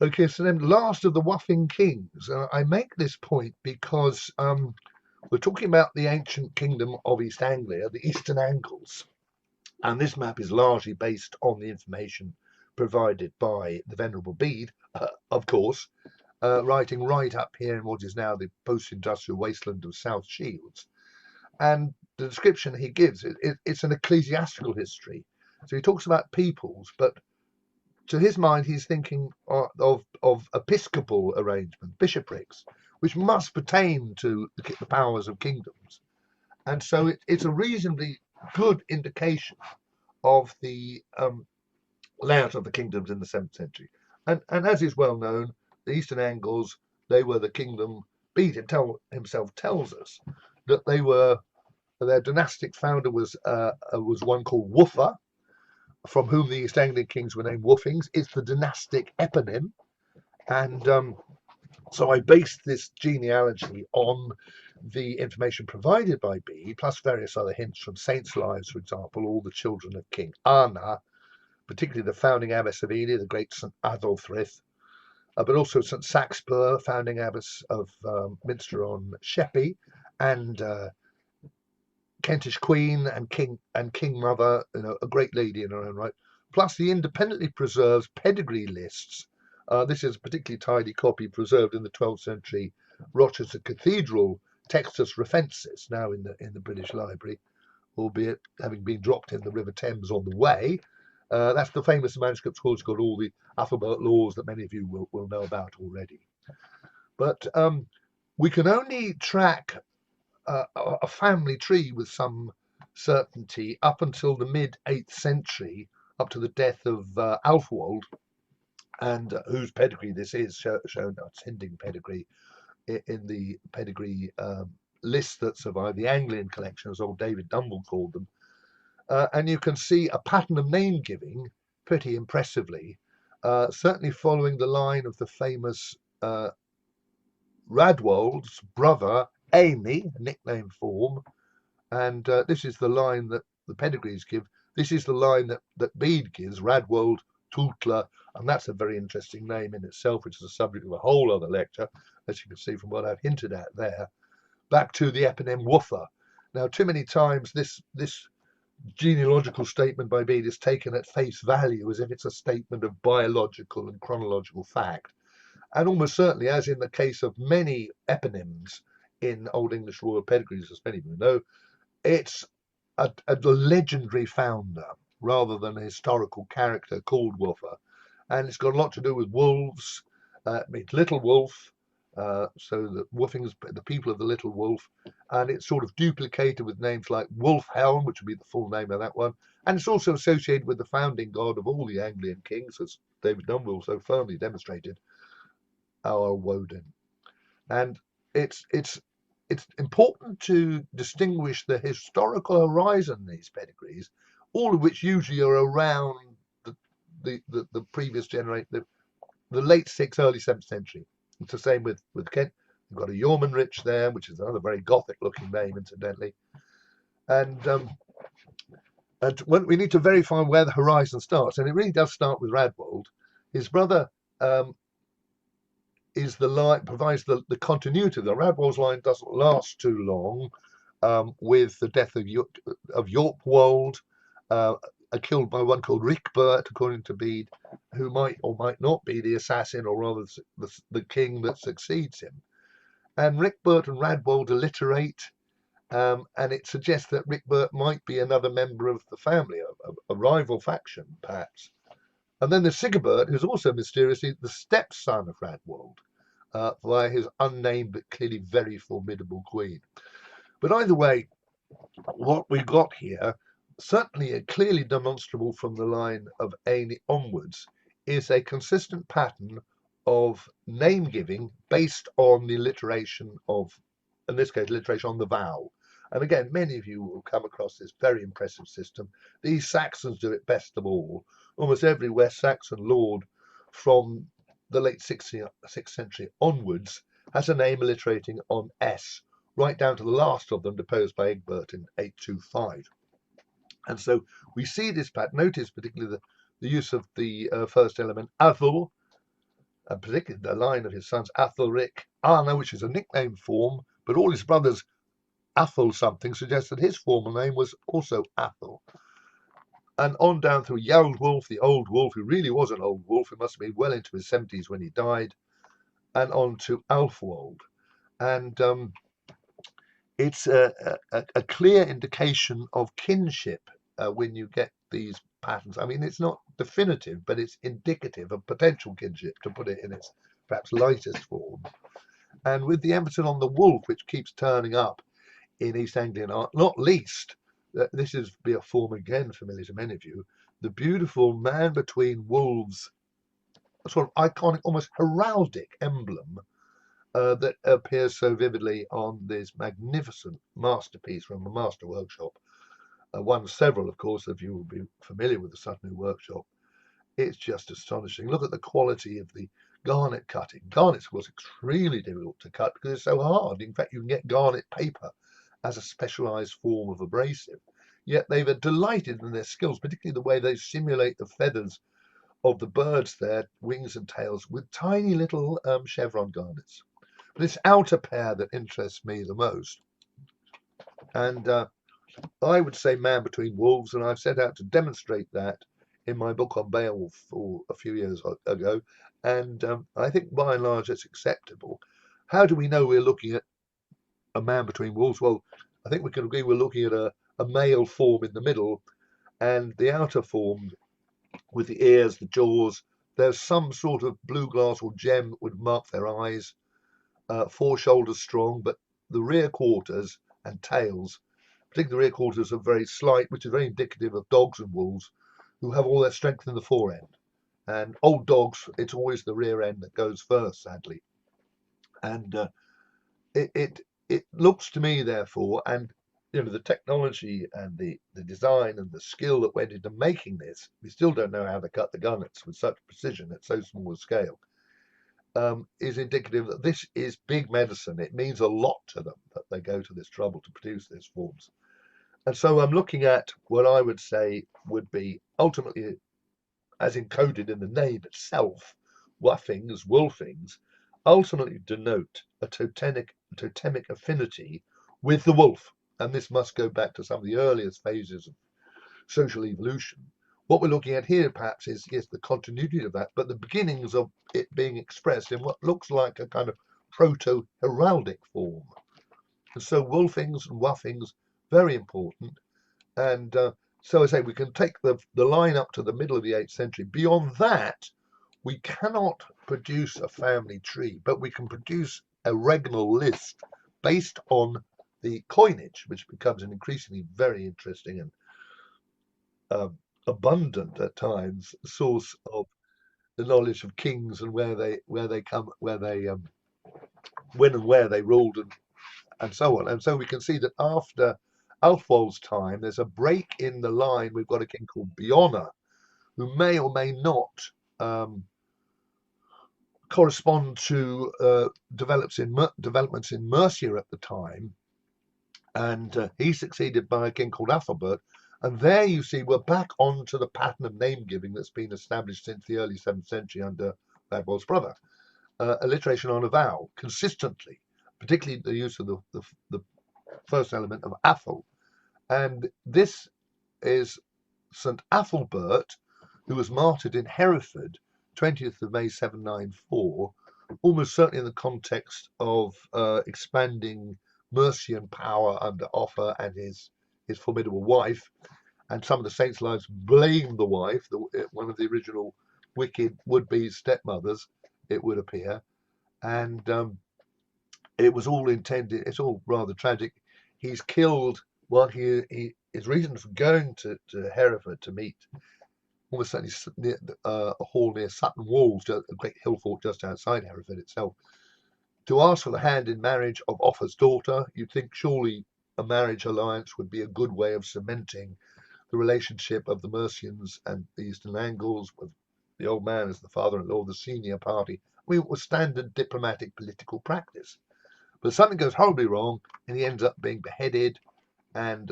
Okay, so then last of the Wuffing kings. I make this point because we're talking about the ancient kingdom of East Anglia, the Eastern Angles, and this map is largely based on the information provided by the Venerable Bede, of course, writing right up here in what is now the post-industrial wasteland of South Shields. And the description he gives, it's an ecclesiastical history. So he talks about peoples, but to his mind, he's thinking of episcopal arrangement, bishoprics, which must pertain to the powers of kingdoms. And so it's a reasonably good indication of the layout of the kingdoms in the 7th century. And as is well known, the Eastern Angles, they were the kingdom. Bede himself tells us that they were their dynastic founder was one called Wuffa, from whom the East Anglian kings were named Wuffings. It's the dynastic eponym, and so I based this genealogy on the information provided by Bede, plus various other hints from saints' lives, for example, all the children of King Anna, particularly the founding abbess of Ely, the great St Adolfrith, but also St Saxper, founding abbess of Minster on Sheppey, and Kentish Queen and King Mother, a great lady in her own right. Plus the independently preserved pedigree lists. This is a particularly tidy copy preserved in the 12th century Rochester Cathedral Textus Refensis, now in the British Library, albeit having been dropped in the River Thames on the way. That's the famous manuscript, of course, got all the alphabet laws that many of you will know about already. But we can only track a family tree with some certainty up until the mid 8th century, up to the death of Alfwold, and whose pedigree this is shown, its Hinding pedigree, in the pedigree list that survived, the Anglian collection, as old David Dumble called them. And you can see a pattern of name giving pretty impressively, certainly following the line of the famous Radwold's brother, Amy, nickname form. And this is the line that the pedigrees give. This is the line that Bede gives, Radwold, Tultler, and that's a very interesting name in itself, which is the subject of a whole other lecture, as you can see from what I've hinted at there. Back to the eponym Woofer. Now, too many times this genealogical statement by Bede is taken at face value as if it's a statement of biological and chronological fact. And almost certainly, as in the case of many eponyms in Old English royal pedigrees, as many of you know, it's a legendary founder rather than a historical character called Woofer. And it's got a lot to do with wolves. It means little wolf, so the Wuffings, the people of the little wolf. And it's sort of duplicated with names like Wolfhelm, which would be the full name of that one. And it's also associated with the founding god of all the Anglian kings, as David Dunwell so firmly demonstrated, our Woden. And it's important to distinguish the historical horizon in these pedigrees, all of which usually are around the previous generation, the late 6th, early 7th century. It's the same with Kent. You've got a Yeomanrich there, which is another very Gothic looking name, incidentally. And when we need to verify where the horizon starts, and it really does start with Radwold. His brother is the line, provides the continuity. The Radwold's line doesn't last too long, with the death of Yorkwold, killed by one called Rickbert, according to Bede, who might or might not be the assassin, or rather the king that succeeds him. And Rickbert and Radwold alliterate, and it suggests that Rickbert might be another member of the family, a rival faction, perhaps. And then there's Sigebert, who's also mysteriously the stepson of Radwold, via his unnamed but clearly very formidable queen. But either way, what we've got here, certainly clearly demonstrable from the line of Amy onwards, is a consistent pattern of name giving based on the alliteration of, in this case, alliteration on the vowel. And again, many of you will come across this very impressive system. These Saxons do it best of all. Almost every West Saxon lord from the late 6th century onwards has a name alliterating on S, right down to the last of them, deposed by Egbert in 825. And so we see this pattern. Notice particularly the use of the first element, Athul, and particularly the line of his sons Athelric, Arno, which is a nickname form, but all his brothers Athel something suggests that his formal name was also Athel. And on down through Yaldwulf, the old wolf, who really was an old wolf, who must have been well into his 70s when he died, and on to Alfwold. And it's a clear indication of kinship when you get these patterns. I mean, it's not definitive, but it's indicative of potential kinship, to put it in its perhaps lightest form. And with the emphasis on the wolf, which keeps turning up in East Anglian art, not least, this is be a form again familiar to many of you, the beautiful man between wolves, a sort of iconic, almost heraldic emblem that appears so vividly on this magnificent masterpiece from the Master Workshop. One of several, of course, if you will be familiar with the Sutton Workshop. It's just astonishing. Look at the quality of the garnet cutting. Garnets was extremely difficult to cut because it's so hard. In fact, you can get garnet paper as a specialized form of abrasive. Yet they've delighted in their skills, particularly the way they simulate the feathers of the birds, their wings and tails, with tiny little chevron garnets. But it's outer pair that interests me the most. And I would say Man Between Wolves, and I've set out to demonstrate that in my book on Beowulf a few years ago. And I think by and large it's acceptable. How do we know we're looking at a Man Between Wolves? Well, I think we can agree we're looking at a male form in the middle, and the outer form with the ears, the jaws. There's some sort of blue glass or gem that would mark their eyes. Four shoulders strong, but the rear quarters and tails, particularly the rear quarters, are very slight, which is very indicative of dogs and wolves who have all their strength in the fore end. And old dogs, it's always the rear end that goes first, sadly. And it looks to me, therefore, and the technology and the design and the skill that went into making this, we still don't know how to cut the gunnets with such precision at so small a scale. Is indicative that this is big medicine. It means a lot to them that they go to this trouble to produce these forms. And so I'm looking at what I would say would be ultimately, as encoded in the name itself, Wuffings, Wolfings, ultimately denote a totemic affinity with the wolf. And this must go back to some of the earliest phases of social evolution. What we're looking at here, perhaps, is the continuity of that, but the beginnings of it being expressed in what looks like a kind of proto-heraldic form. And so Wolfings and Wuffings, very important. And so I say we can take the line up to the middle of the 8th century. Beyond that, we cannot produce a family tree, but we can produce a regnal list based on the coinage, which becomes an increasingly very interesting and abundant at times source of the knowledge of kings and where they come, when and where they ruled, and so on. And so we can see that after Alfwold's time, there's a break in the line. We've got a king called Biona, who may or may not correspond to developments in Mercia at the time, and he's succeeded by a king called Athelbert. And there you see we're back onto the pattern of name giving that's been established since the early 7th century under Badwell's brother. Alliteration on a vowel consistently, particularly the use of the first element of Athel. And this is St Athelbert, who was martyred in Hereford, 20th of May 794, almost certainly in the context of expanding Mercian power under Offa and his formidable wife. And some of the saints' lives blame the wife, one of the original wicked would-be stepmothers, it would appear. And it was all intended, it's all rather tragic. He's killed while his reason for going to Hereford to meet, almost certainly near a hall near Sutton Walls, a great hill fort just outside Hereford itself, to ask for the hand in marriage of Offa's daughter. You'd think surely a marriage alliance would be a good way of cementing the relationship of the Mercians and the Eastern Angles, with the old man as the father-in-law of the senior party. I mean, it was standard diplomatic political practice. But something goes horribly wrong, and he ends up being beheaded, and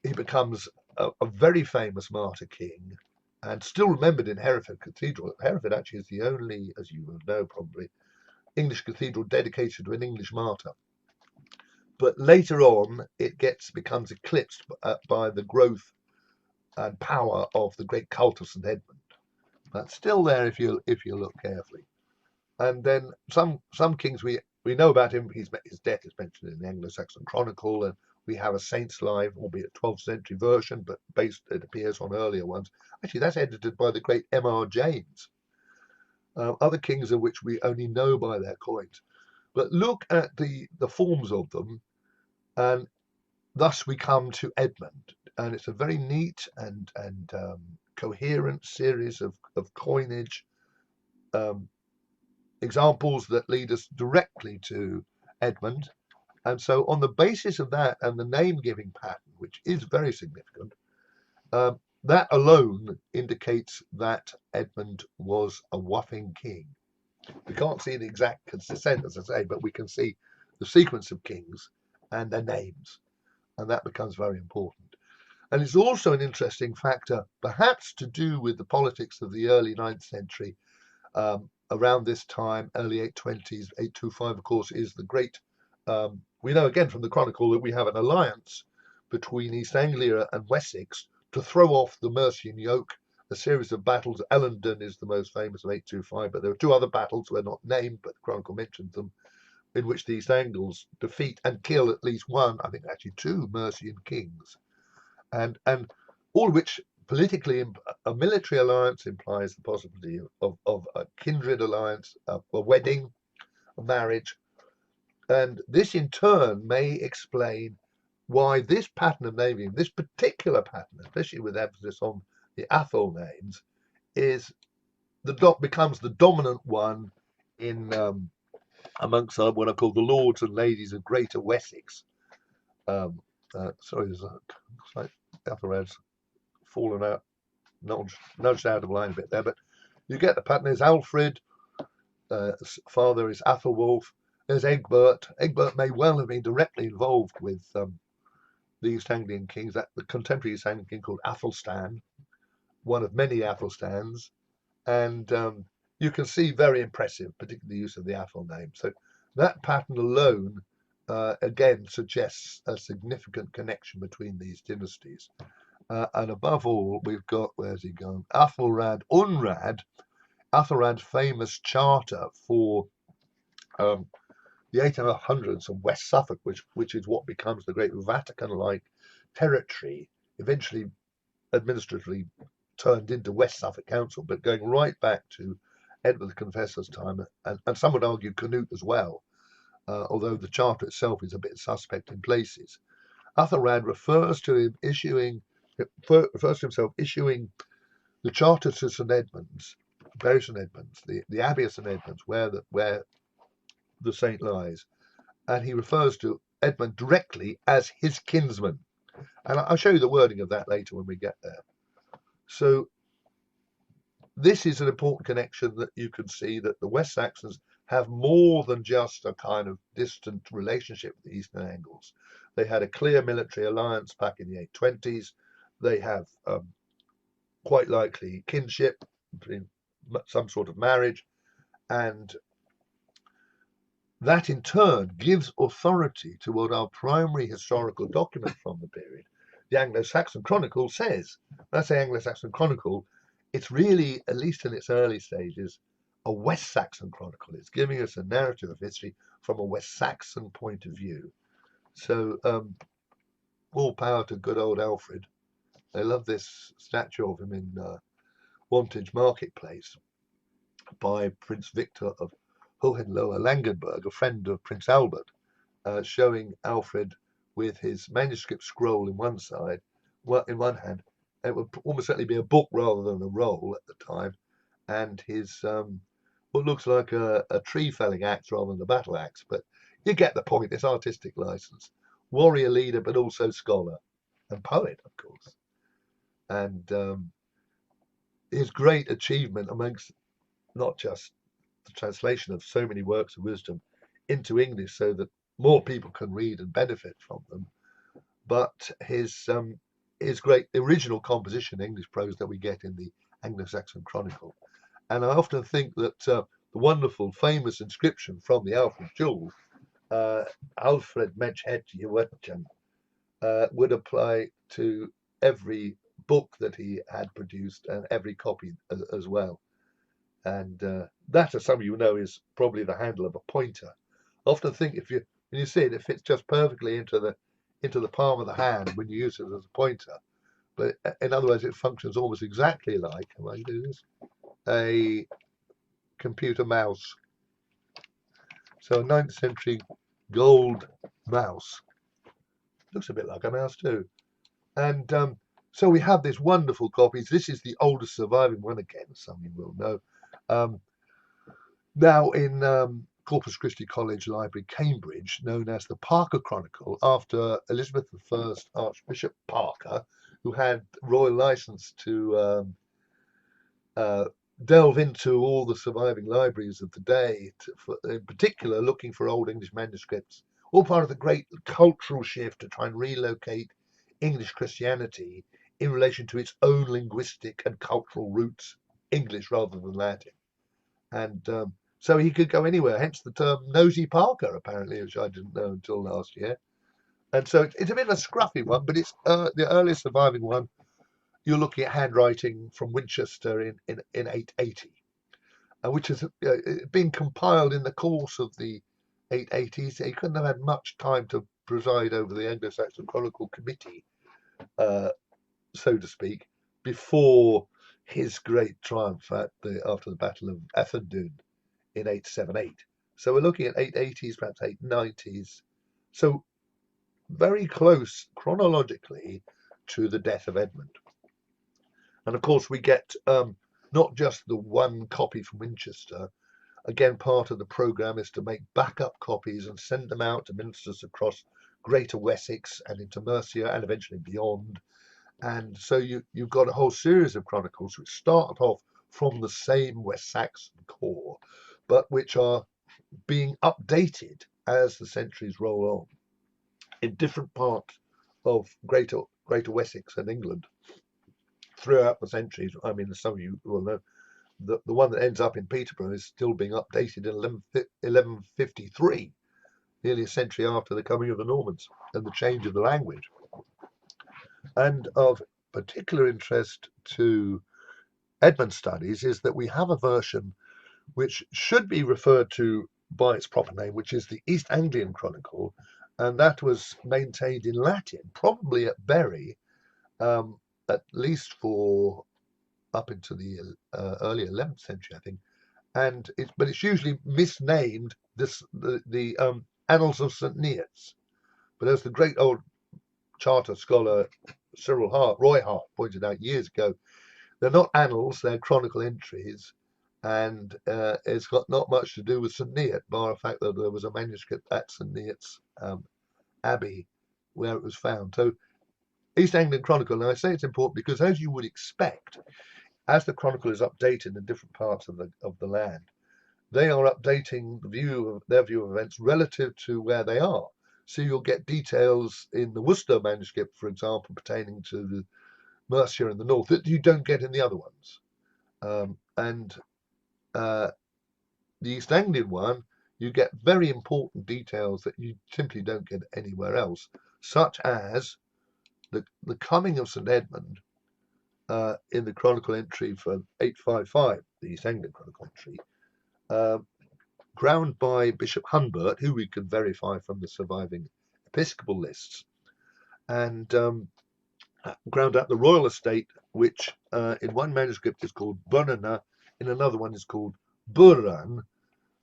he becomes a very famous martyr king. and still remembered in Hereford Cathedral. Hereford actually is the only, as you will know probably, English cathedral dedicated to an English martyr. But later on, it becomes eclipsed by the growth and power of the great cult of St Edmund. That's still there if you look carefully. And then some kings we know about him. His death is mentioned in the Anglo-Saxon Chronicle, and we have a Saint's Life, albeit 12th century version, but it appears on earlier ones. Actually, that's edited by the great M.R. James. Other kings of which we only know by their coins. But look at the forms of them, and thus we come to Edmund, and it's a very neat and coherent series of coinage examples that lead us directly to Edmund. And so on the basis of that and the name-giving pattern, which is very significant, that alone indicates that Edmund was a Wuffing king. We can't see the exact descent, as I say, but we can see the sequence of kings and their names, and that becomes very important. And it's also an interesting factor, perhaps to do with the politics of the early 9th century. Around this time, early 820s, 825, of course, is the great, we know again from the Chronicle that we have an alliance between East Anglia and Wessex to throw off the Mercian yoke. A series of battles. Ellendon is the most famous of 825, but there are two other battles, they're not named, but the Chronicle mentions them, in which the East Angles defeat and kill at least one, I think actually two Mercian kings. And all of which politically, a military alliance implies the possibility of a kindred alliance, a wedding, a marriage. And this in turn may explain why this pattern of naming, this particular pattern, especially with emphasis on the Athol names, becomes the dominant one in amongst what I call the lords and ladies of Greater Wessex. Sorry, there's like Ethelred's fallen out, nudged out of line a bit there, but you get the pattern. There's Alfred, father is Athelwulf. There's Egbert. Egbert may well have been directly involved with the East Anglian kings. That the contemporary East Anglian king called Athelstan, one of many Athelstans, and you can see very impressive, particularly the use of the Athol name. So that pattern alone, again, suggests a significant connection between these dynasties. And above all, we've got, where's he gone? Athelred Unrad, Athelred's famous charter for the 1800s of West Suffolk, which is what becomes the great Vatican-like territory, eventually administratively turned into West Suffolk Council, but going right back to Edward the Confessor's time, and some would argue Canute as well, although the charter itself is a bit suspect in places. Athelred refers to himself issuing the charter to St Edmund's, Bury St Edmund's, the Abbey of St Edmund's, where the saint lies, and he refers to Edmund directly as his kinsman. And I'll show you the wording of that later when we get there. So this is an important connection that you can see that the West Saxons have more than just a kind of distant relationship with the Eastern Angles. They had a clear military alliance back in the 820s. They have quite likely kinship, some sort of marriage, and that in turn gives authority to what our primary historical document from the period, the Anglo-Saxon Chronicle, says. When I say Anglo-Saxon Chronicle, it's really, at least in its early stages, a West Saxon Chronicle. It's giving us a narrative of history from a West Saxon point of view. So all power to good old Alfred. I love this statue of him in Wantage Marketplace by Prince Victor of Hohenlohe-Langenburg, a friend of Prince Albert, showing Alfred with his manuscript scroll in one hand. It would almost certainly be a book rather than a roll at the time, and his what looks like a tree felling axe rather than a battle axe, but you get the point. It's artistic license. Warrior leader, but also scholar and poet, of course. And his great achievement amongst not just the translation of so many works of wisdom into English so that more people can read and benefit from them, but his great original composition English prose that we get in the Anglo-Saxon Chronicle. And I often think that the wonderful, famous inscription from the Alfred Jewel, Alfred Mensch het Gewetjen, would apply to every book that he had produced and every copy as well. And that, as some of you know, is probably the handle of a pointer. I often think when you see it, it fits just perfectly into the palm of the hand when you use it as a pointer. But in other words, it functions almost exactly like, if I do this, a computer mouse. So a 9th century gold mouse. Looks a bit like a mouse too. And so we have this wonderful copies. This is the oldest surviving one again, some of you will know. Now in Corpus Christi College Library, Cambridge, known as the Parker Chronicle, after Elizabeth I Archbishop Parker, who had royal license to delve into all the surviving libraries of the day, in particular looking for old English manuscripts, all part of the great cultural shift to try and relocate English Christianity in relation to its own linguistic and cultural roots, English rather than Latin. And so he could go anywhere, hence the term Nosy Parker, apparently, which I didn't know until last year. And so it's a bit of a scruffy one, but it's the earliest surviving one. You're looking at handwriting from Winchester in 880, which has been compiled in the course of the 880s. He couldn't have had much time to preside over the Anglo-Saxon Chronicle Committee, so to speak, before his great triumph after the Battle of Ethandune in 878. So we're looking at 880s, perhaps 890s. So very close chronologically to the death of Edmund. And of course, we get not just the one copy from Winchester. Again, part of the program is to make backup copies and send them out to ministers across Greater Wessex and into Mercia and eventually beyond. And so you've got a whole series of chronicles which start off from the same West Saxon core, but which are being updated as the centuries roll on in different parts of Greater Wessex and England throughout the centuries. I mean, some of you will know the one that ends up in Peterborough is still being updated in 1153, nearly a century after the coming of the Normans and the change of the language. And of particular interest to Edmund studies is that we have a version which should be referred to by its proper name, which is the East Anglian Chronicle, and that was maintained in Latin, probably at Bury, at least for up into the early 11th century, I think. But it's usually misnamed the Annals of St Neots. But as the great old charter scholar Roy Hart pointed out years ago, they're not annals, they're chronicle entries, and it's got not much to do with St Neot, bar the fact that there was a manuscript at St Neot's Abbey where it was found. So East Anglian Chronicle, and I say it's important because, as you would expect, as the chronicle is updated in different parts of the land, they are updating their view of events relative to where they are. So you'll get details in the Worcester manuscript, for example, pertaining to the Mercia in the north that you don't get in the other ones. And the East Anglian one, you get very important details that you simply don't get anywhere else, such as the coming of St Edmund in the chronicle entry for 855, the East Anglian Chronicle entry, ground by Bishop Humbert, who we can verify from the surviving episcopal lists, and ground out the royal estate, which in one manuscript is called Burnana, in another one is called Buran,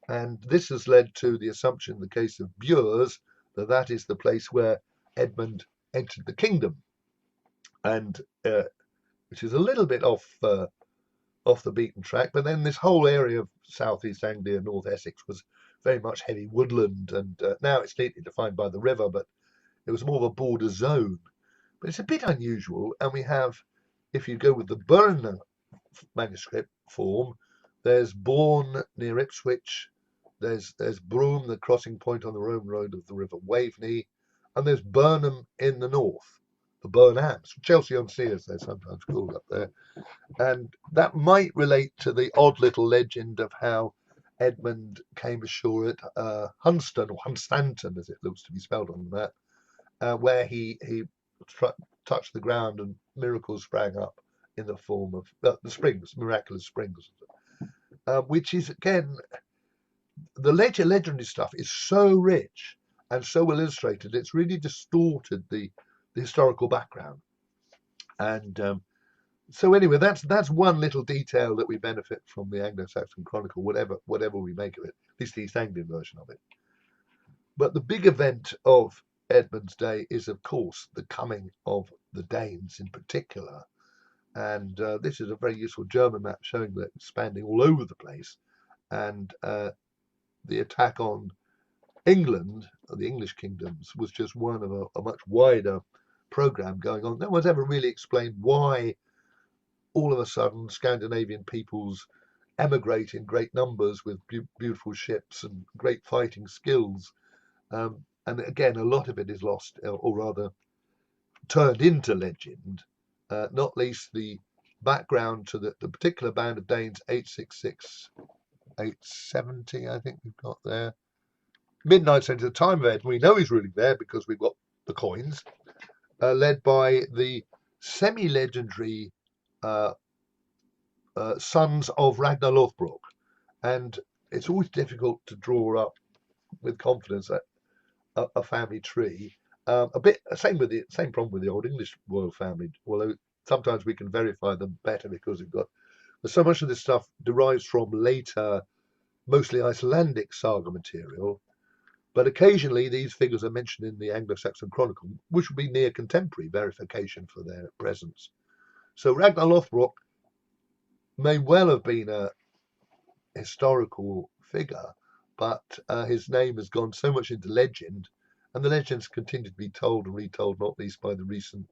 and this has led to the assumption in the case of Bures that is the place where Edmund entered the kingdom, and which is a little bit off the beaten track. But then this whole area of southeast Anglia, North Essex, was very much heavy woodland, and now it's neatly defined by the river, but it was more of a border zone. But it's a bit unusual, and we have, if you go with the Burn manuscript form, there's Bourne near Ipswich, there's Broome, the crossing point on the Roman road of the River Waveney, and there's Burnham in the north. the Burnhams, Chelsea-on-Sea as they're sometimes called up there. And that might relate to the odd little legend of how Edmund came ashore at Hunston, or Hunstanton as it looks to be spelled on the map, where he touched the ground and miracles sprang up in the form of the springs, miraculous springs, which is, again, the legendary stuff is so rich and so well illustrated, it's really distorted the historical background. And so anyway, that's one little detail that we benefit from the Anglo-Saxon Chronicle, whatever we make of it, at least the East Anglian version of it. But the big event of Edmund's day is, of course, the coming of the Danes in particular. And this is a very useful German map showing that expanding all over the place. And the attack on England, or the English kingdoms, was just one of a much wider program going on. No one's ever really explained why all of a sudden Scandinavian peoples emigrate in great numbers with beautiful ships and great fighting skills. And again, a lot of it is lost, or rather turned into legend, not least the background to the particular band of Danes, 866, 870, I think we've got there. Mid-9th century, the time of Edmund, we know he's ruling there because we've got the coins, led by the semi-legendary sons of Ragnar Lothbrok. And it's always difficult to draw up with confidence a family tree. A bit same problem with the old English royal family, although sometimes we can verify them better because we've got so much of this stuff derives from later, mostly Icelandic saga material. But occasionally these figures are mentioned in the Anglo-Saxon Chronicle, which would be near contemporary verification for their presence. So Ragnar Lothbrok may well have been a historical figure, but his name has gone so much into legend, and the legends continue to be told and retold, not least by the recent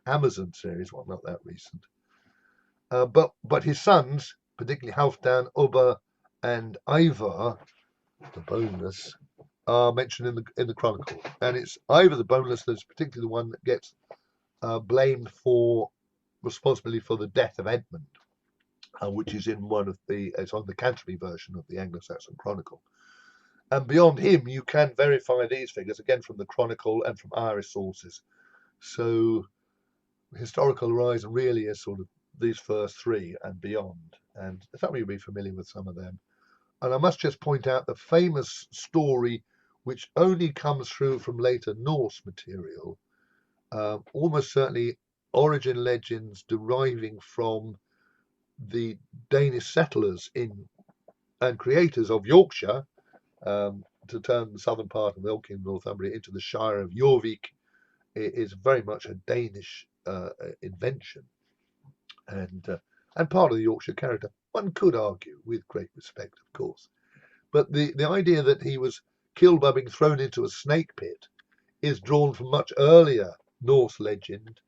Amazon series. Well, not that recent. But his sons, particularly Halfdan, Ubba, and Ivar, the boneless, are mentioned in the Chronicle, and it's Ivar the boneless that's particularly the one that gets blamed for responsibility for the death of Edmund, which is in it's on the Canterbury version of the Anglo-Saxon Chronicle. And beyond him, you can verify these figures again from the Chronicle and from Irish sources. So historical horizon really is sort of these first three and beyond, and some of you will be familiar with some of them. And I must just point out the famous story, which only comes through from later Norse material, almost certainly origin legends deriving from the Danish settlers and creators of Yorkshire, to turn the southern part of Ilking and Northumbria into the Shire of Jorvik, is very much a Danish invention, and part of the Yorkshire character. One could argue, with great respect, of course. But the idea that he was killed by being thrown into a snake pit is drawn from much earlier Norse legend,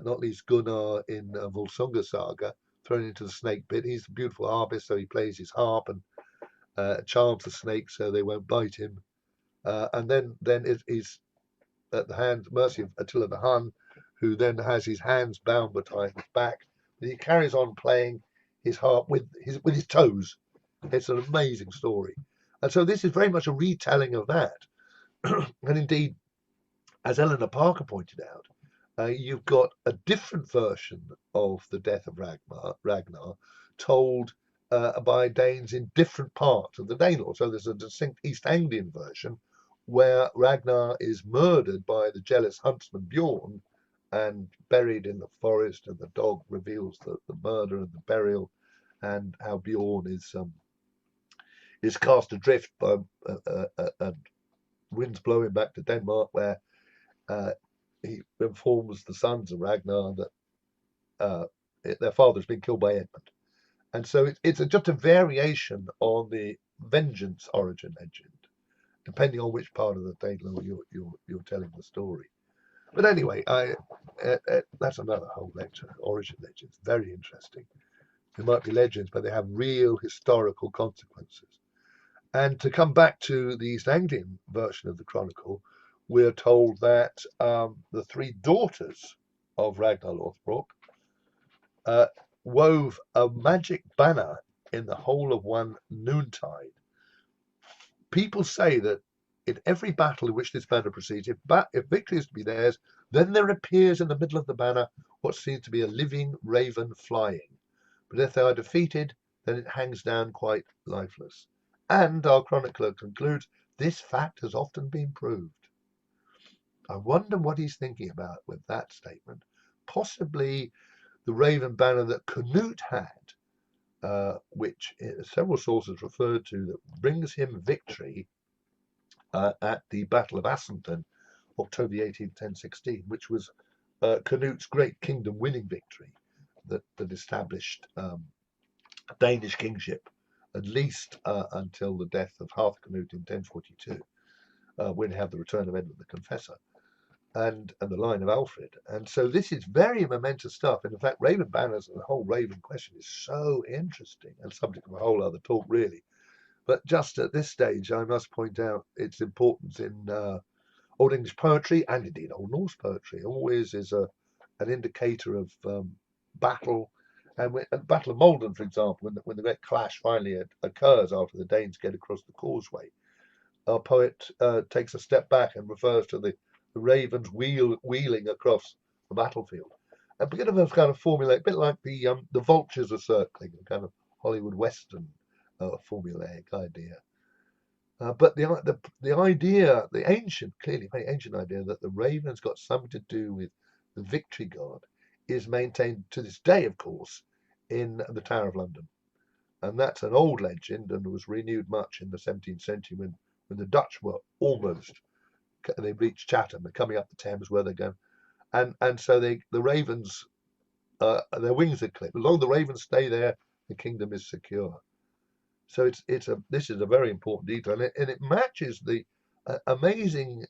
not least Gunnar in Volsunga saga, thrown into the snake pit. He's a beautiful harpist, so he plays his harp and charms the snakes so they won't bite him. And then he's at the mercy of Attila the Hun, who then has his hands bound behind his back. But he carries on playing his harp with his toes. It's an amazing story. And so this is very much a retelling of that. And indeed, as Eleanor Parker pointed out, you've got a different version of the death of Ragnar told by Danes in different parts of the Danelaw. So there's a distinct East Anglian version where Ragnar is murdered by the jealous huntsman Bjorn and buried in the forest, and the dog reveals the murder and the burial, and how Bjorn is cast adrift by winds blowing back to Denmark, where he informs the sons of Ragnar that their father's been killed by Edmund. And so it's just a variation on the vengeance origin legend, depending on which part of the Danelaw you're telling the story. But anyway, that's another whole lecture. Origin legends, very interesting. They might be legends, but they have real historical consequences. And to come back to the East Anglian version of the Chronicle, we're told that the three daughters of Ragnar Lothbrok wove a magic banner in the whole of one noontide. People say that in every battle in which this banner proceeds, if victory is to be theirs, then there appears in the middle of the banner what seems to be a living raven flying. But if they are defeated, then it hangs down quite lifeless. And our chronicler concludes, this fact has often been proved. I wonder what he's thinking about with that statement. Possibly the raven banner that Canute had, which several sources referred to, that brings him victory at the Battle of Assenton, October 18th, 1016, which was Canute's great kingdom-winning victory that established Danish kingship, at least until the death of Harthacnut in 1042, when he had the return of Edmund the Confessor and the line of Alfred. And so this is very momentous stuff. And in fact, raven banners and the whole raven question is so interesting and subject of a whole other talk, really. But just at this stage, I must point out its importance in Old English poetry and indeed Old Norse poetry. Always is an indicator of battle. And at the Battle of Maldon, for example, when the great clash finally occurs after the Danes get across the causeway, our poet takes a step back and refers to the ravens wheeling across the battlefield. A bit of a kind of formula, a bit like the vultures are circling, a kind of Hollywood Western formulaic idea. But the idea, the ancient, clearly very ancient idea that the raven's got something to do with the victory god is maintained to this day, of course, in the Tower of London. And that's an old legend and was renewed much in the 17th century when the Dutch were they reached Chatham, they're coming up the Thames where they're going. And so the ravens, their wings are clipped. As long as the ravens stay there, the kingdom is secure. So this is a very important detail, and it matches the amazing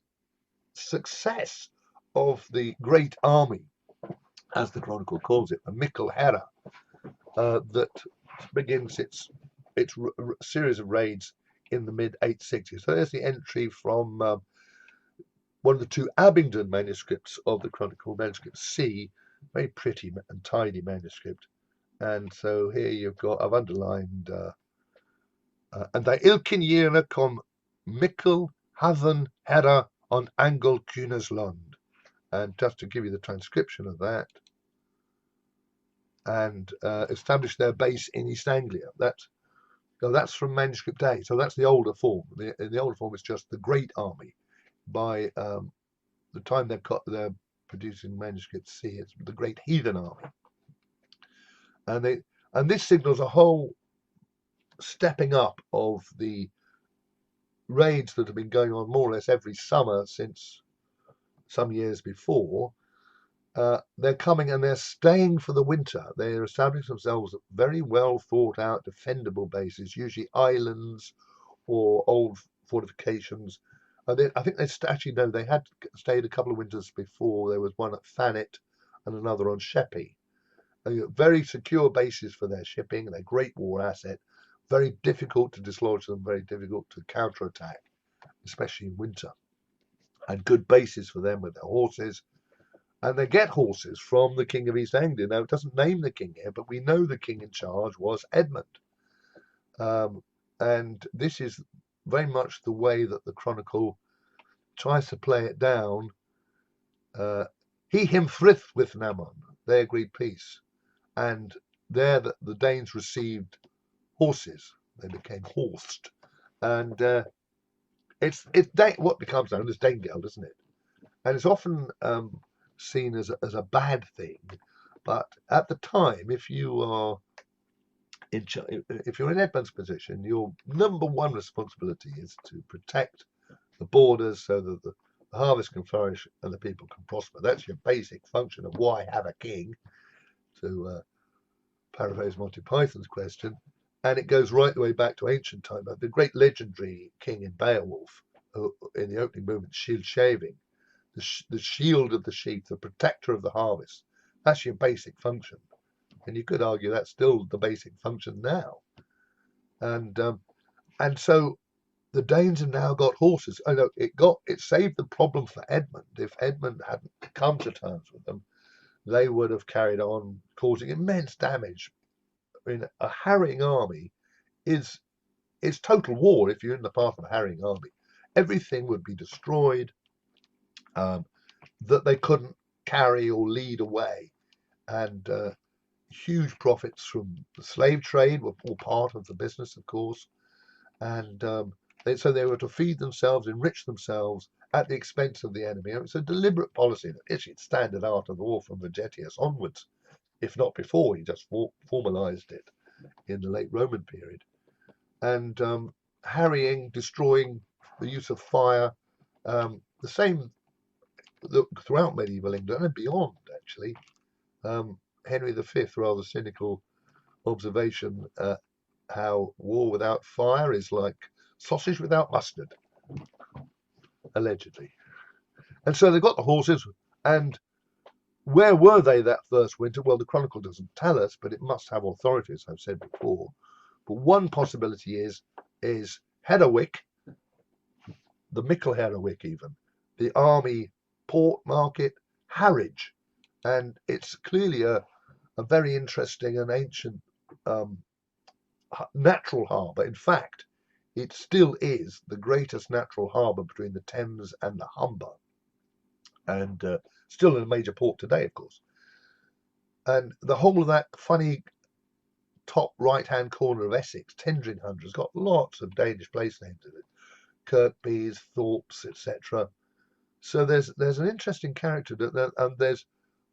success of the great army, as the Chronicle calls it, the Mikkel Herra, that begins its series of raids in the mid-860s. So there's the entry from one of the two Abingdon manuscripts of the Chronicle, manuscript C, very pretty and tidy manuscript. And so here you've got, I've underlined, and they ilkin yearna kom Mikkel Haven Herra on Angel Land. And just to give you the transcription of that, and establish their base in East Anglia. That's from manuscript A, so that's the older form. The older form is just the Great Army. By the time they're producing manuscript C, it's the Great Heathen Army, and this signals a whole stepping up of the raids that have been going on more or less every summer since some years before. They're coming and they're staying for the winter. They're establishing themselves at very well thought out, defendable bases, usually islands or old fortifications. I think they had stayed a couple of winters before. There was one at Thanet and another on Sheppey. Very secure bases for their shipping. They're great war asset. Very difficult to dislodge them. Very difficult to counterattack, especially in winter. And good bases for them with their horses. And they get horses from the King of East Anglia. Now, it doesn't name the king here, but we know the king in charge was Edmund. And this is very much the way that the Chronicle tries to play it down. He him frith with Namon. They agreed peace. And there the Danes received horses. They became horsed. And it's what becomes known as Danegeld, isn't it? And it's often seen as a bad thing. But at the time, if you're in Edmund's position, your number one responsibility is to protect the borders so that the harvest can flourish and the people can prosper. That's your basic function of why have a king, to paraphrase Monty Python's question. And it goes right the way back to ancient time. The great legendary king in Beowulf, in the opening movement, shield shaving, the shield of the sheep, the protector of the harvest. That's your basic function. And you could argue that's still the basic function now. And so the Danes have now got horses. I know it saved the problem for Edmund. If Edmund hadn't come to terms with them, they would have carried on causing immense damage. I mean, a harrying army is total war if you're in the path of a harrying army. Everything would be destroyed um, that they couldn't carry or lead away. And huge profits from the slave trade were all part of the business, of course. And so they were to feed themselves, enrich themselves at the expense of the enemy. It's a deliberate policy that it's standard art of the war from Vegetius onwards, if not before. He just formalized it in the late Roman period. And harrying, destroying, the use of fire, the same throughout medieval England and beyond, actually. Henry V, rather cynical observation, how war without fire is like sausage without mustard, allegedly. And so they got the horses, and where were they that first winter? Well, the Chronicle doesn't tell us, but it must have authority, as I've said before. But one possibility is Heatherwick, the Mickle Heatherwick even, the army port market, Harwich. And it's clearly a very interesting and ancient natural harbour. In fact, it still is the greatest natural harbour between the Thames and the Humber, and still a major port today, of course. And the whole of that funny top right-hand corner of Essex, Tendringhundred, has got lots of Danish place names in it, Kirkbys, Thorpes, etc. So there's an interesting character that, and there's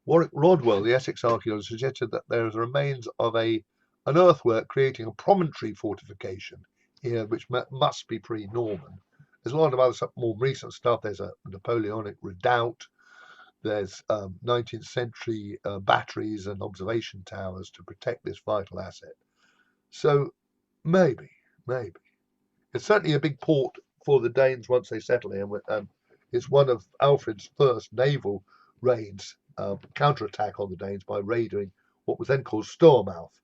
Warwick Rodwell, the Essex archaeologist, suggested that there is remains of an earthwork creating a promontory fortification here, which must be pre-Norman. There's a lot of other more recent stuff. There's a Napoleonic redoubt. There's 19th century batteries and observation towers to protect this vital asset. So maybe. It's certainly a big port for the Danes once they settle here. It's one of Alfred's first naval raids, counterattack on the Danes by raiding what was then called Stormouth,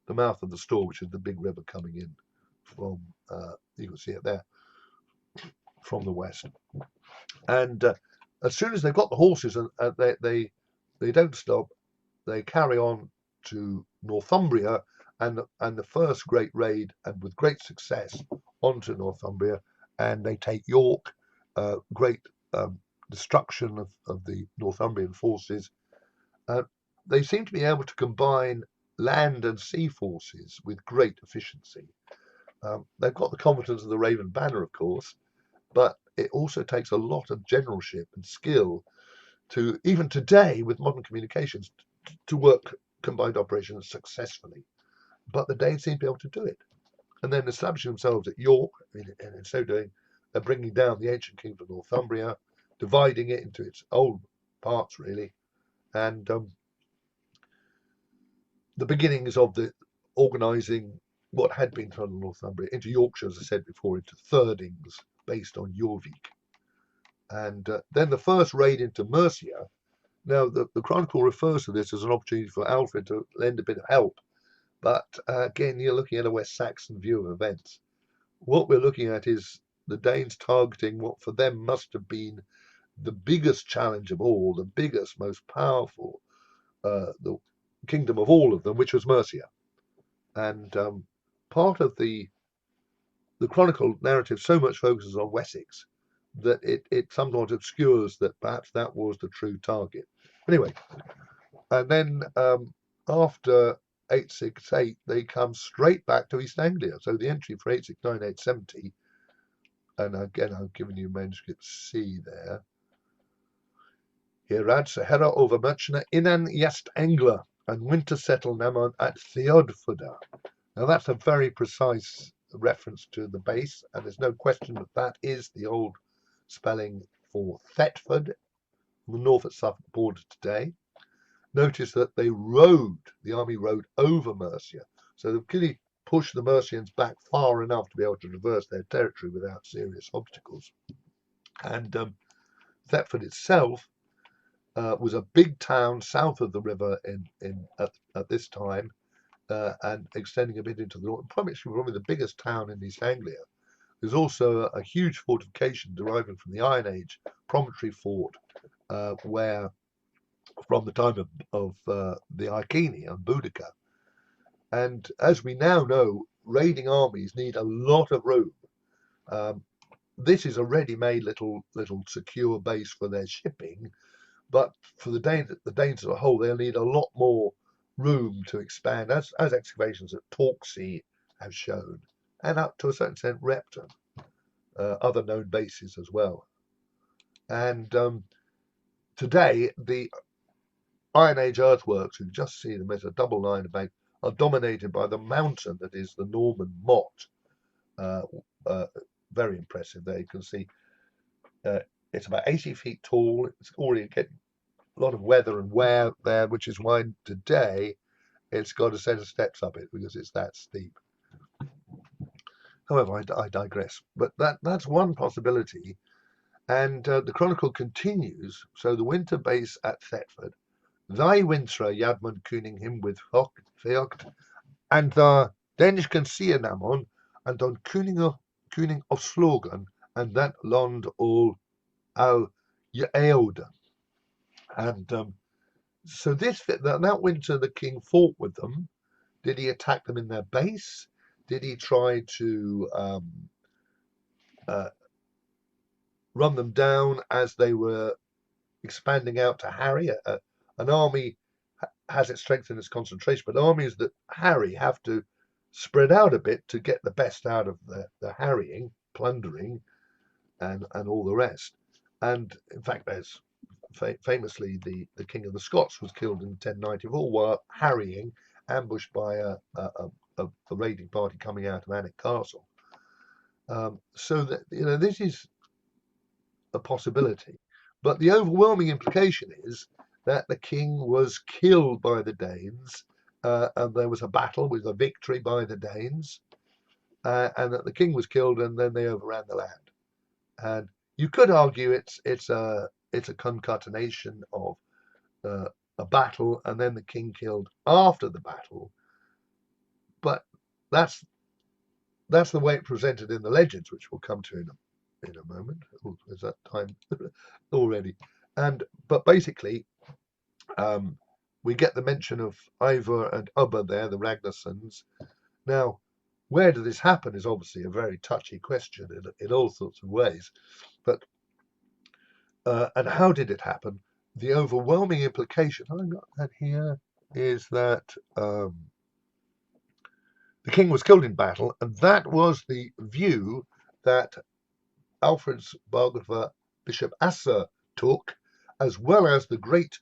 the mouth of the Store, which is the big river coming in from, you can see it there, from the west. And as soon as they've got the horses, and they don't stop, they carry on to Northumbria, and the first great raid, and with great success, onto Northumbria, and they take York, great destruction of the Northumbrian forces. They seem to be able to combine land and sea forces with great efficiency. They've got the confidence of the Raven Banner, of course, but it also takes a lot of generalship and skill to, even today with modern communications, to work combined operations successfully. But the Danes seem to be able to do it. And then establishing themselves at York, and in so doing, they're bringing down the ancient kingdom of Northumbria, dividing it into its old parts, really, and the beginnings of the organising what had been from Northumbria into Yorkshire, as I said before, into Thirdings, based on Jorvik. And then the first raid into Mercia. Now, the Chronicle refers to this as an opportunity for Alfred to lend a bit of help. But again, you're looking at a West Saxon view of events. What we're looking at is the Danes targeting what for them must have been the biggest challenge of all, the biggest, most powerful, the kingdom of all of them, which was Mercia. And part of the Chronicle narrative so much focuses on Wessex that it sometimes obscures that perhaps that was the true target. Anyway, and then after 868, they come straight back to East Anglia. So the entry for 869, 870, and again, I've given you manuscript C there. Here adds Hera over Merchna Inan ÉstEnglalond and winter settle Naman at Theodfuda. Now that's a very precise reference to the base, and there's no question that that is the old spelling for Thetford, the Norfolk Suffolk border today. Notice that the army rode over Mercia, so they've clearly pushed the Mercians back far enough to be able to traverse their territory without serious obstacles. And Thetford itself was a big town south of the river at this time, and extending a bit into the north. Probably the biggest town in East Anglia, There's also a huge fortification deriving from the Iron Age promontory fort, where from the time of the Iceni and Boudica. And as we now know, raiding armies need a lot of room. Um, this is a ready-made little secure base for their shipping, but for the Danes as a whole, they'll need a lot more room to expand, as excavations at Torksey have shown, and up to a certain extent Repton, other known bases as well. And today, the Iron Age earthworks, you can just see them as a double line of bank, are dominated by the mountain that is the Norman Motte. Very impressive there. You can see it's about 80 feet tall. It's already getting a lot of weather and wear there, which is why today it's got a set of steps up it because it's that steep. However, I digress. But that's one possibility. And the chronicle continues. So the winter base at Thetford, thy winter Jadmund kuning him with Feocht, and the Danish can see Namon, and on kuning of Slogan, and that land all al Eode. And so that winter the king fought with them. Did he attack them in their base? Did he try to run them down as they were expanding out to harry? An army has its strength in its concentration, but armies that harry have to spread out a bit to get the best out of the harrying, plundering, and all the rest. And in fact, there's famously the King of the Scots was killed in 1094 while harrying, ambushed by a raiding party coming out of Alnwick Castle. So that this is a possibility, but the overwhelming implication is that the king was killed by the Danes, and there was a battle with a victory by the Danes, and that the king was killed, and then they overran the land. And you could argue it's a concatenation of a battle and then the king killed after the battle, but that's the way it presented in the legends, which we'll come to in a moment. Oh, is that time already? But basically, we get the mention of Ivar and Ubba there, the Ragnarsons. Now, where did this happen is obviously a very touchy question in all sorts of ways. But and how did it happen? The overwhelming implication, I got that here, is that the king was killed in battle, and that was the view that Alfred's biographer, Bishop Asser, took, as well as the great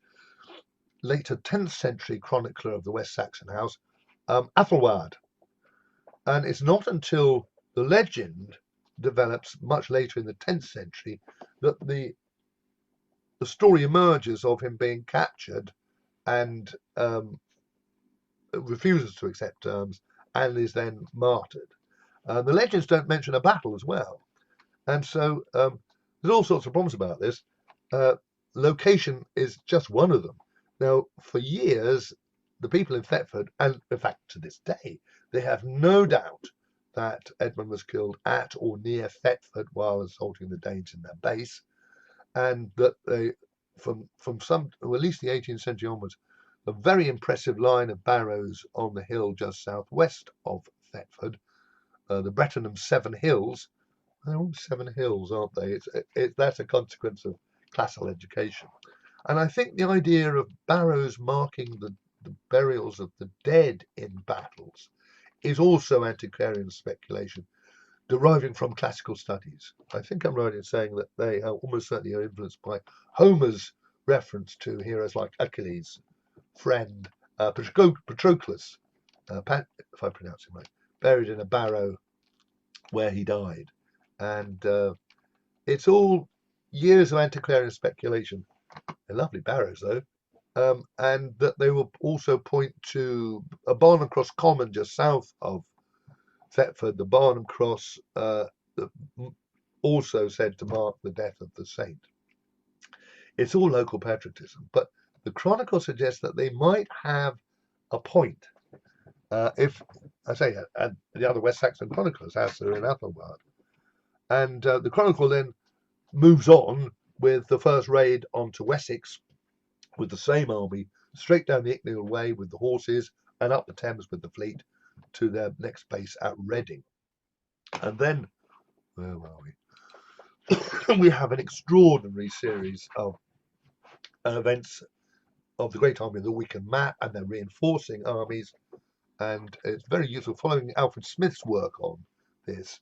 later 10th century chronicler of the West Saxon house, Athelward. And it's not until the legend develops much later in the 10th century that the story emerges of him being captured and refuses to accept terms and is then martyred. The legends don't mention a battle as well. And so there's all sorts of problems about this. Location is just one of them. Now, for years, the people in Thetford, and in fact to this day, they have no doubt that Edmund was killed at or near Thetford while assaulting the Danes in their base, and that they, from some, or at least the 18th century onwards, a very impressive line of barrows on the hill just southwest of Thetford, the Brettonham Seven Hills. They're all 7 hills, aren't they? That's a consequence of classical education. And I think the idea of barrows marking the burials of the dead in battles is also antiquarian speculation, deriving from classical studies. I think I'm right in saying that they almost certainly are influenced by Homer's reference to heroes like Achilles, friend, Patroclus, if I pronounce him right, buried in a barrow where he died. And it's all years of antiquarian speculation. They're lovely barrows, though. And that they will also point to a Barnum Cross Common just south of Thetford, the Barnum Cross, also said to mark the death of the saint. It's all local patriotism, but the Chronicle suggests that they might have a point. If I say, and the other West Saxon chroniclers, Asser and Athelward, And the chronicle then moves on with the first raid onto Wessex with the same army, straight down the Icknield Way with the horses and up the Thames with the fleet to their next base at Reading. And then, where were we? We have an extraordinary series of events of the Great Army of the Wicken map, and they're reinforcing armies. And it's very useful following Alfred Smith's work on this,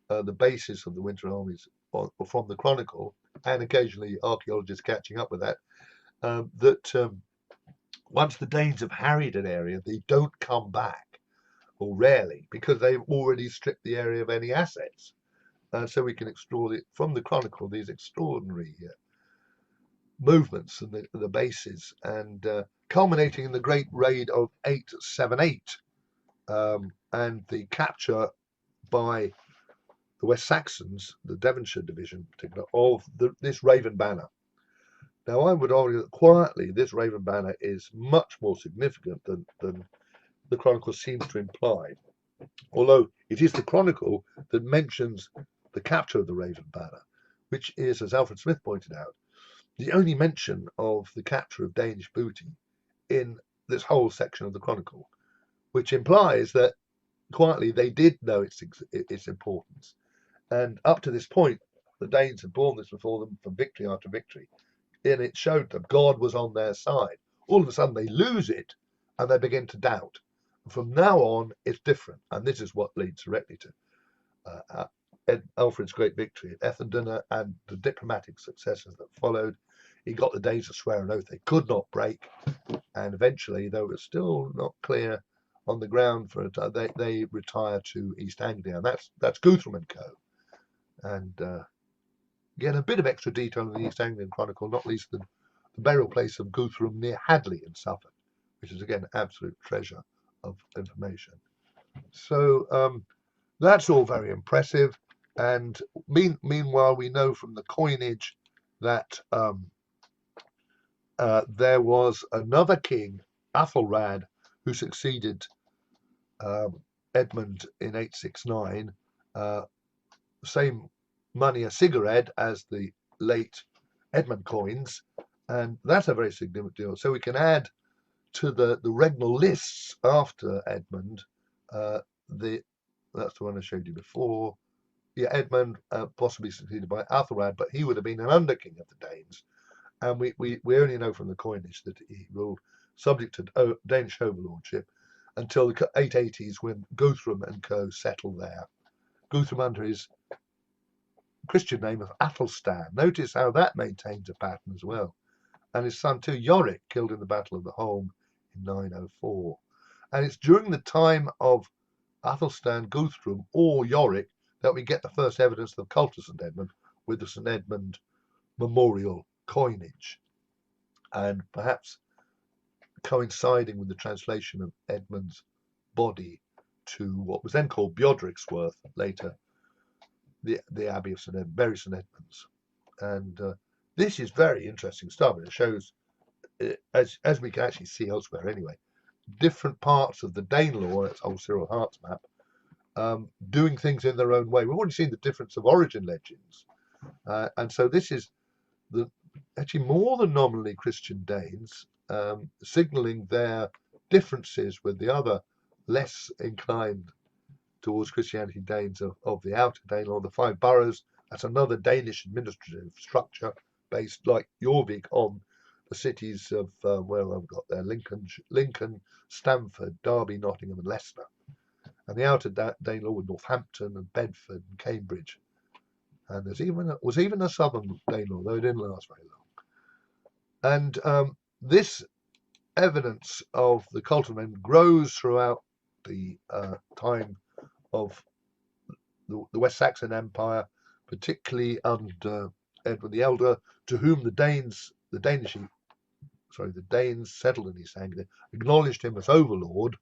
the basis of the winter armies from the Chronicle, and occasionally archaeologists catching up with that, once the Danes have harried an area, they don't come back, or rarely, because they've already stripped the area of any assets. So we can explore it from the Chronicle, these extraordinary movements and the bases, and culminating in the great raid of 878, and the capture by the West Saxons, the Devonshire division in particular, of this Raven Banner. Now, I would argue that quietly this Raven Banner is much more significant than the Chronicle seems to imply, although it is the Chronicle that mentions the capture of the Raven Banner, which is, as Alfred Smith pointed out, the only mention of the capture of Danish booty in this whole section of the Chronicle, which implies that quietly they did know its importance. And up to this point, the Danes had borne this before them from victory after victory, and it showed that God was on their side. All of a sudden, they lose it, and they begin to doubt. From now on, it's different, and this is what leads directly to Alfred's great victory at Ethandune and the diplomatic successes that followed. He got the Danes to swear an oath they could not break, and eventually, though it was still not clear on the ground for it, they retire to East Anglia, and that's Guthrum and Co. And again, a bit of extra detail in the East Anglian Chronicle, not least the burial place of Guthrum near Hadley in Suffolk, which is again absolute treasure of information. So that's all very impressive. And meanwhile, we know from the coinage that there was another king, Athelrad, who succeeded Edmund in 869. Same money a cigarette as the late Edmund coins, and that's a very significant deal. So we can add to the regnal lists after Edmund, that's the one I showed you before. Yeah, Edmund, possibly succeeded by Athelrad, but he would have been an under-king of the Danes, and we only know from the coinage that he ruled subject to Danish overlordship until the 880s, when Guthrum and Co. settled there. Guthrum under his Christian name of Athelstan. Notice how that maintains a pattern as well. And his son too, Yorick, killed in the Battle of the Holm in 904. And it's during the time of Athelstan, Guthrum, or Yorick that we get the first evidence of the cult of St Edmund with the St Edmund memorial coinage. And perhaps coinciding with the translation of Edmund's body to what was then called Bjodriksworth, later the Abbey of St Edmund, Bury St Edmunds. And this is very interesting stuff. It shows, as we can actually see elsewhere anyway, different parts of the Danelaw, that's old Cyril Hart's map, doing things in their own way. We've already seen the difference of origin legends. And so this is actually more than nominally Christian Danes, signalling their differences with the other less inclined towards Christianity Danes of the outer Danelaw, the five boroughs. That's another Danish administrative structure based, like Jorvik, on the cities of where I've got there: Lincoln, Stamford, Derby, Nottingham, and Leicester. And the outer Danelaw with Northampton and Bedford and Cambridge. And was even a southern Danelaw, though it didn't last very long. And this evidence of the cult of men grows throughout the time of the West Saxon Empire, particularly under Edward the Elder, to whom the Danes settled in East Anglia, acknowledged him as overlord,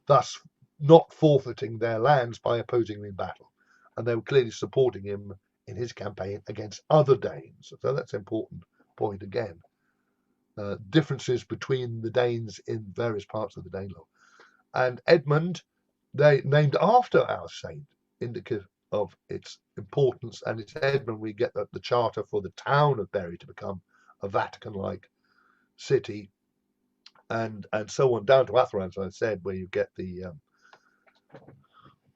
thus not forfeiting their lands by opposing him in battle. And they were clearly supporting him in his campaign against other Danes. So that's an important point again. Differences between the Danes in various parts of the Danelaw. And Edmund, they named after our saint, indicative of its importance, and it's Edmund we get the charter for the town of Bury to become a Vatican-like city, and so on down to Athelred, as I said, where you get the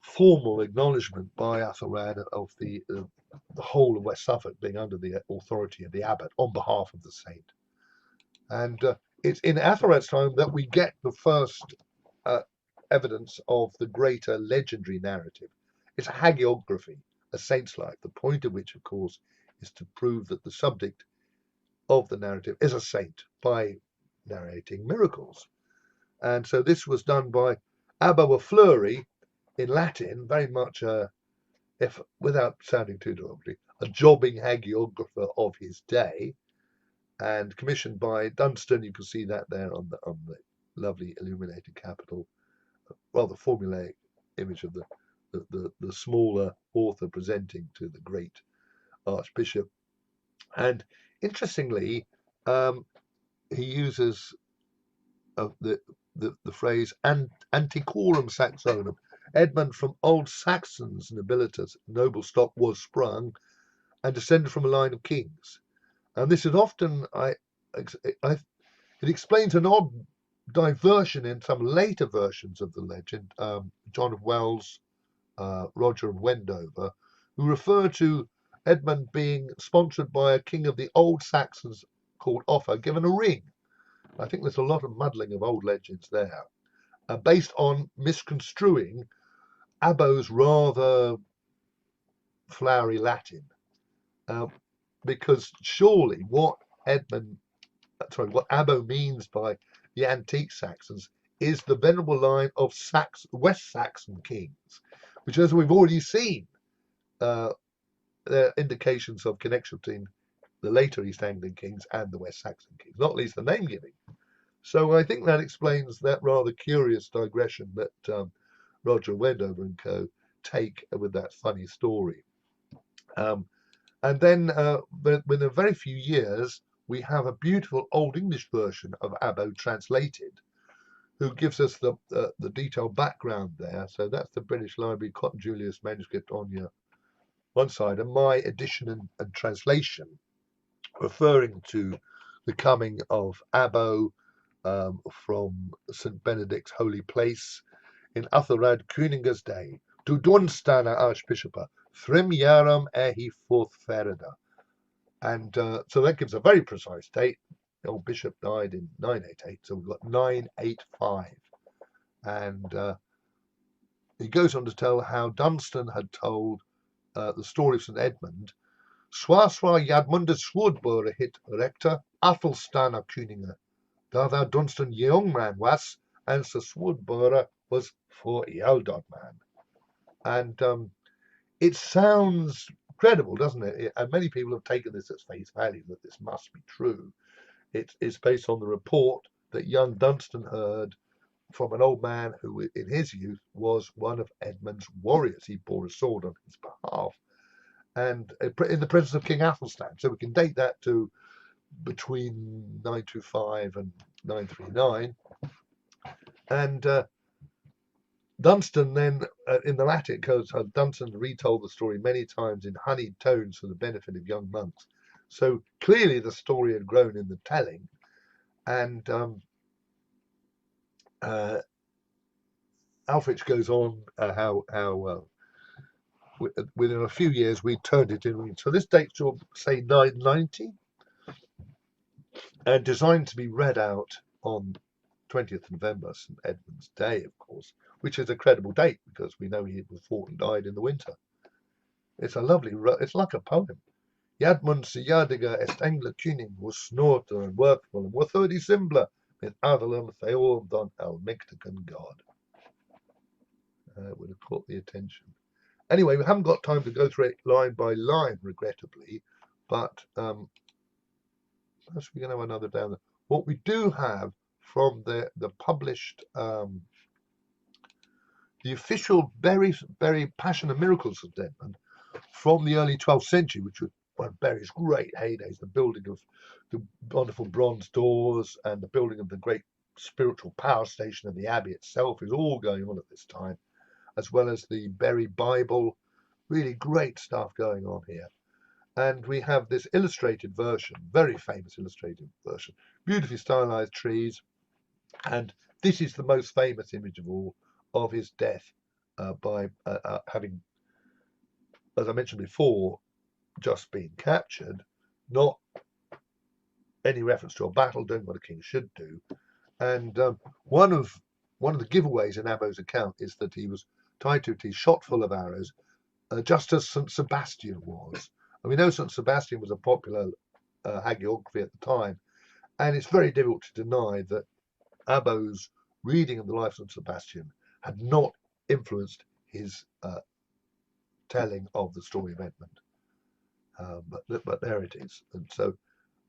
formal acknowledgement by Athelred of the whole of West Suffolk being under the authority of the abbot on behalf of the saint. And it's in Athelred's time that we get the first evidence of the greater legendary narrative. It's a hagiography, a saint's life, the point of which, of course, is to prove that the subject of the narrative is a saint by narrating miracles. And so this was done by Abbo of Fleury in Latin, very much, if without sounding too derogatory, a jobbing hagiographer of his day, and commissioned by Dunstan. You can see that there on the lovely illuminated capital, rather formulaic image of the smaller author presenting to the great archbishop. And interestingly, he uses the phrase antiquorum Saxonum. Edmund from old Saxons nobilitas, noble stock, was sprung and descended from a line of kings. And this is often, it explains an odd diversion in some later versions of the legend. John of Wells, Roger of Wendover, who refer to Edmund being sponsored by a king of the old Saxons called Offa, given a ring. I think there's a lot of muddling of old legends there, based on misconstruing Abbo's rather flowery Latin, because surely what Abbo means by the antique Saxons is the venerable line of West Saxon kings, which, as we've already seen, there are indications of connection between the later East Anglian kings and the West Saxon kings, not least the name giving. So I think that explains that rather curious digression that Roger Wendover and co. take with that funny story. And then within a very few years, we have a beautiful Old English version of Abbo translated, who gives us the detailed background there. So that's the British Library Cotton Julius manuscript on your one side, and my edition and translation, referring to the coming of Abbo from St Benedict's holy place in Athelred Kuninga's day to Dunstana Archbishopa, Thrim Yaram Ehi Fourth Ferida. And so that gives a very precise date. The old bishop died in 988, so we've got 985. And he goes on to tell how Dunstan had told the story of St Edmund. Swaswa Yadmunda Swordbora hit rector, Athelstana Kuninga. Thou Dunstan young man was, and Sir Swordbora was 40-year-old man. And it sounds credible, doesn't it? And many people have taken this as face value, that this must be true. It's based on the report that young Dunstan heard from an old man who, in his youth, was one of Edmund's warriors. He bore a sword on his behalf, and in the presence of King Athelstan. So we can date that to between 925 and 939. And Dunstan then, in the Latin codes, Dunstan retold the story many times in honeyed tones for the benefit of young monks. So clearly the story had grown in the telling. And Alfrich goes on how within a few years we turned it in. So this dates to, say, 990, and designed to be read out on 20th November, St Edmund's Day, of course, which is a credible date because we know he was fought and died in the winter. It's a lovely, it's like a poem. Jadmund Sejadiga ÉstEnglalond was snorter and workful and worthody Simbla with Avalum Theordon Almectican God. Would have caught the attention. Anyway, we haven't got time to go through it line by line, regrettably, but perhaps we can have another down there. What we do have from the published, the official Bury Passion and Miracles of Edmund from the early 12th century, which was one of Bury's great heydays, the building of the wonderful bronze doors and the building of the great spiritual power station of the abbey itself is all going on at this time, as well as the Bury Bible Really great stuff going on here. And we have this illustrated version, very famous illustrated version, beautifully stylized trees. And this is the most famous image of all of his death by having, as I mentioned before, just been captured, not any reference to a battle, doing what a king should do. And one of the giveaways in Abbo's account is that he was tied to a tree, shot full of arrows, just as St Sebastian was. And we know St Sebastian was a popular hagiography at the time, and it's very difficult to deny that Abbo's reading of the life of St Sebastian had not influenced his telling of the story of Edmund. But there it is, and so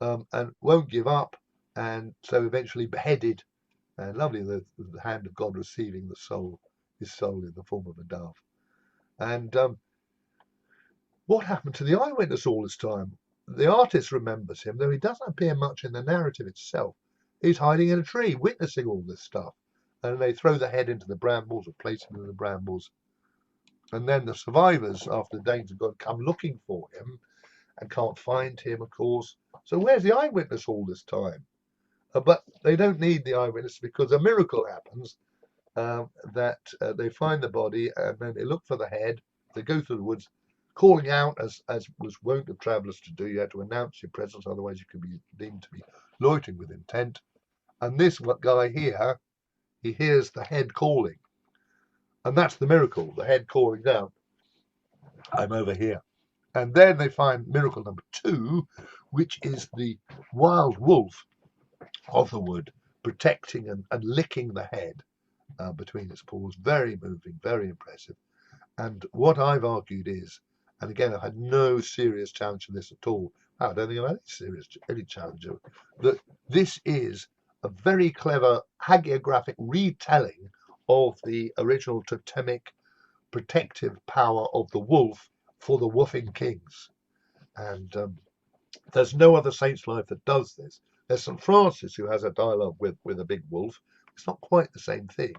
and won't give up, and so eventually beheaded. And lovely, the hand of God receiving his soul in the form of a dove. And what happened to the eyewitness all this time? The artist remembers him, though he doesn't appear much in the narrative itself. He's hiding in a tree, witnessing all this stuff. And they throw the head into the brambles or place him in the brambles. And then the survivors, after the Danes have gone, come looking for him and can't find him, of course. So where's the eyewitness all this time? But they don't need the eyewitness because a miracle happens that they find the body and then they look for the head. They go through the woods, calling out as was wont of travellers to do. You had to announce your presence, otherwise you could be deemed to be loitering with intent. And this guy here, he hears the head calling. And that's the miracle, the head calling down, I'm over here. And then they find miracle number 2, which is the wild wolf of the wood protecting and licking the head between its paws. Very moving, very impressive. And what I've argued is, and again, I've had no serious challenge to this at all. I don't think I've had any challenge of it, that this is a very clever hagiographic retelling of the original totemic protective power of the wolf for the Wuffing kings. And there's no other saint's life that does this. There's St Francis who has a dialogue with a big wolf. It's not quite the same thing.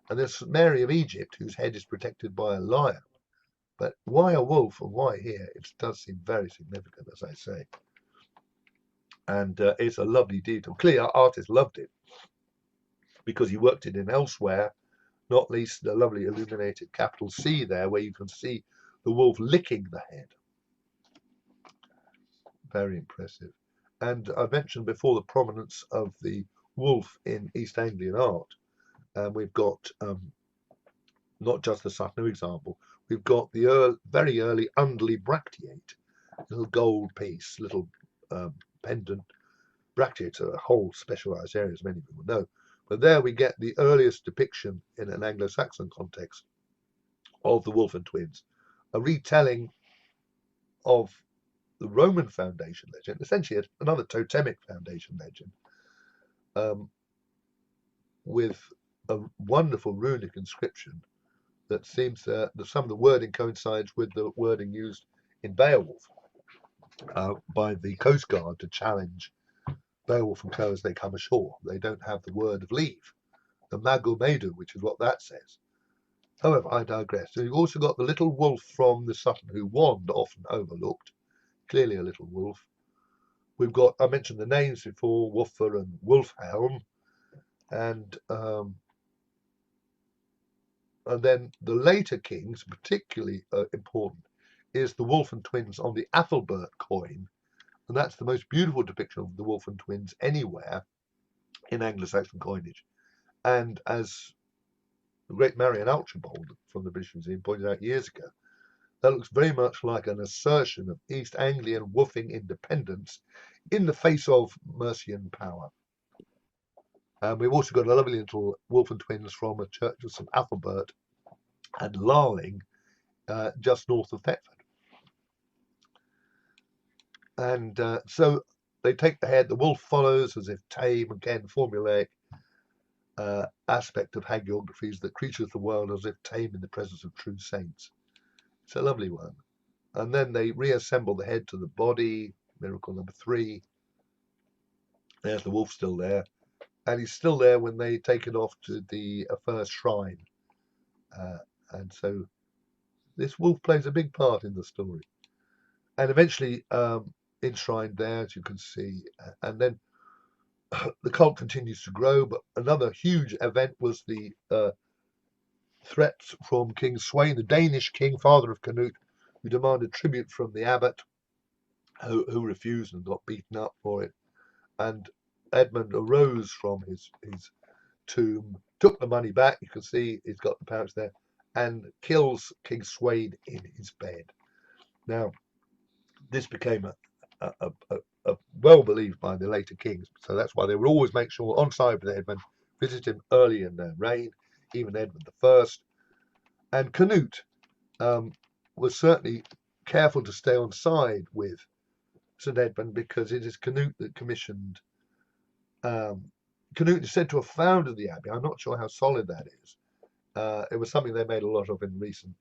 And there's St Mary of Egypt whose head is protected by a lion. But why a wolf and why here? It does seem very significant, as I say. And it's a lovely detail. Clearly, our artist loved it because he worked it in elsewhere, not least the lovely illuminated capital C there, where you can see the wolf licking the head. Very impressive. And I mentioned before the prominence of the wolf in East Anglian art. And we've got not just the Sutton example, we've got the very early Undley bracteate, little gold piece, little pendant. Bracteates are a whole specialized area, as many people know. But there we get the earliest depiction in an Anglo-Saxon context of the Wolfen twins, a retelling of the Roman foundation legend, essentially another totemic foundation legend, with a wonderful runic inscription that seems that some of the wording coincides with the wording used in Beowulf by the Coast Guard to challenge Beowulf and Co as they come ashore. They don't have the word of leave, the Magu Medu, which is what that says. However, I digress. So you've also got the little wolf from the Sutton who Wand often overlooked, clearly a little wolf. We've got, I mentioned the names before, Woofer and Wolfhelm, and then the later kings, particularly important, is the Wolfen twins on the Athelbert coin, and that's the most beautiful depiction of the Wolfen twins anywhere in Anglo-Saxon coinage. And as the great Marion Archibald from the British Museum pointed out years ago, that looks very much like an assertion of East Anglian woofing independence in the face of Mercian power. And we've also got a lovely little Wolfen twins from a church of St Athelbert and Larling, just north of Thetford. And so they take the head, the wolf follows as if tame, again, formulaic aspect of hagiographies that creatures of the world as if tame in the presence of true saints. It's a lovely one. And then they reassemble the head to the body, miracle number 3. There's the wolf still there. And he's still there when they take it off to the first shrine. And so this wolf plays a big part in the story, and eventually enshrined there, as you can see, and then the cult continues to grow. But another huge event was the threats from King Sweyn, the Danish king, father of Canute, who demanded tribute from the abbot, who refused and got beaten up for it. And Edmund arose from his tomb, took the money back. You can see he's got the pouch there, and kills King Sweyn in his bed. Now, this became a well believed by the later kings, so that's why they would always make sure on side with Edmund, visit him early in their reign, even Edmund I. And Canute was certainly careful to stay on side with St Edmund, because it is Canute that commissioned. Canute is said to have founded the abbey. I'm not sure how solid that is. It was something they made a lot of in recent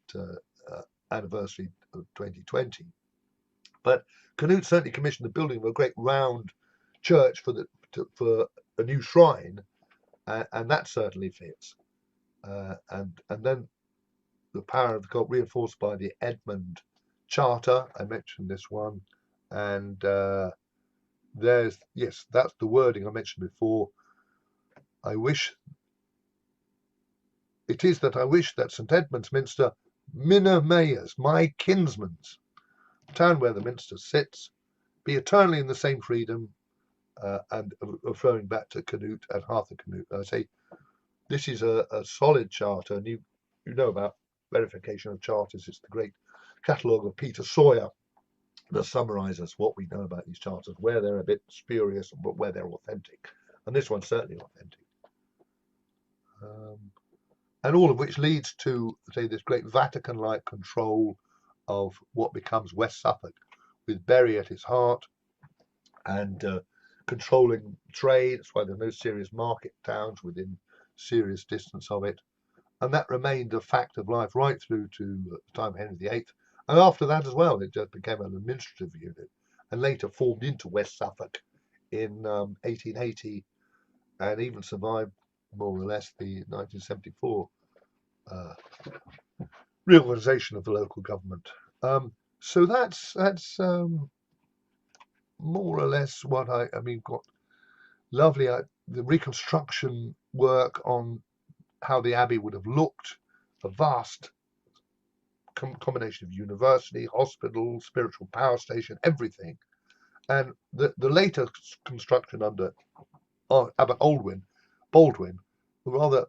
anniversary of 2020. But Canute certainly commissioned the building of a great round church for a new shrine, and that certainly fits. And then the power of the cult reinforced by the Edmund Charter. I mentioned this one, and that's the wording I mentioned before. I wish that St Edmund's Minster, minne mayors, my kinsman's, town where the minster sits, be eternally in the same freedom, and referring back to Canute and Arthur Canute. I say this is a solid charter, and you know about verification of charters. It's the great catalogue of Peter Sawyer that summarises what we know about these charters, where they're a bit spurious, but where they're authentic. And this one's certainly authentic. And all of which leads to, say, this great Vatican-like control of what becomes West Suffolk, with Bury at its heart, and controlling trade. That's why there are no serious market towns within serious distance of it. And that remained a fact of life right through to the time of Henry VIII. And after that as well, it just became an administrative unit and later formed into West Suffolk in 1880, and even survived more or less the 1974 reorganisation of the local government. So that's more or less what I mean. Got lovely the reconstruction work on how the abbey would have looked, a vast combination of university, hospital, spiritual power station, everything. And the later construction under Abbot Baldwin rather